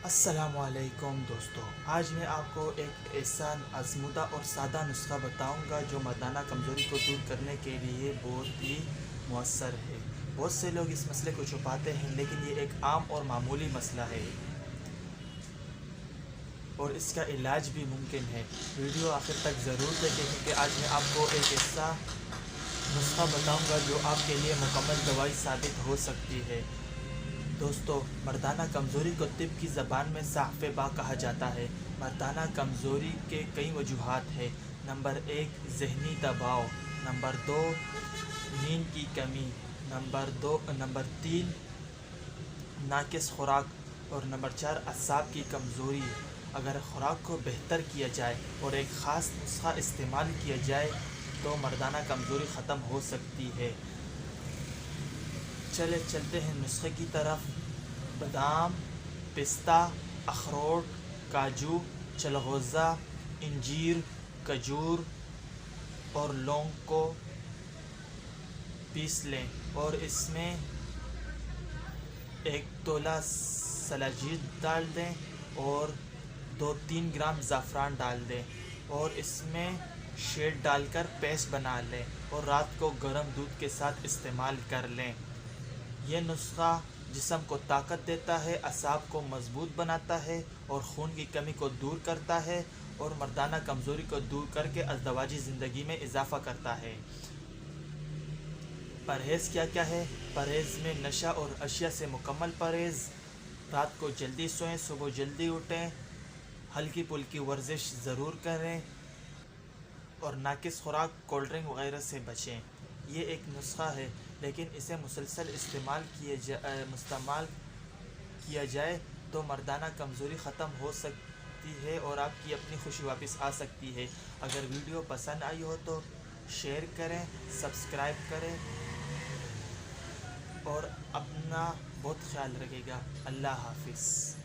السلام علیکم دوستو، آج میں آپ کو ایک ایسا آزمودہ اور سادہ نسخہ بتاؤں گا جو مردانہ کمزوری کو دور کرنے کے لیے بہت ہی مؤثر ہے۔ بہت سے لوگ اس مسئلے کو چھپاتے ہیں، لیکن یہ ایک عام اور معمولی مسئلہ ہے اور اس کا علاج بھی ممکن ہے۔ ویڈیو آخر تک ضرور دیکھیں کیونکہ آج میں آپ کو ایک ایسا نسخہ بتاؤں گا جو آپ کے لیے مکمل دوائی ثابت ہو سکتی ہے۔ دوستو، مردانہ کمزوری کو طب کی زبان میں ضعف با کہا جاتا ہے۔ مردانہ کمزوری کے کئی وجوہات ہیں۔ نمبر 1 ذہنی دباؤ، نمبر 2 نیند کی کمی، نمبر 3 ناقص خوراک اور نمبر 4 اعصاب کی کمزوری۔ اگر خوراک کو بہتر کیا جائے اور ایک خاص نسخہ استعمال کیا جائے تو مردانہ کمزوری ختم ہو سکتی ہے۔ چلتے ہیں نسخے کی طرف۔ بادام، پستہ، اخروٹ، کاجو، چلغوزہ، انجیر، کھجور اور لونگ کو پیس لیں اور اس میں 1 تولہ سلاجید ڈال دیں اور 2-3 گرام زعفران ڈال دیں اور اس میں شہد ڈال کر پیسٹ بنا لیں اور رات کو گرم دودھ کے ساتھ استعمال کر لیں۔ یہ نسخہ جسم کو طاقت دیتا ہے، اعصاب کو مضبوط بناتا ہے اور خون کی کمی کو دور کرتا ہے اور مردانہ کمزوری کو دور کر کے ازدواجی زندگی میں اضافہ کرتا ہے۔ پرہیز کیا ہے؟ پرہیز میں نشہ اور اشیاء سے مکمل پرہیز، رات کو جلدی سوئیں، صبح جلدی اٹھیں، ہلکی پھلکی ورزش ضرور کریں اور ناقص خوراک، کولڈ ڈرنک وغیرہ سے بچیں۔ یہ ایک نسخہ ہے، لیکن اسے مسلسل استعمال کیا جائے تو مردانہ کمزوری ختم ہو سکتی ہے اور آپ کی اپنی خوشی واپس آ سکتی ہے۔ اگر ویڈیو پسند آئی ہو تو شیئر کریں، سبسکرائب کریں اور اپنا بہت خیال رکھے گا۔ اللہ حافظ۔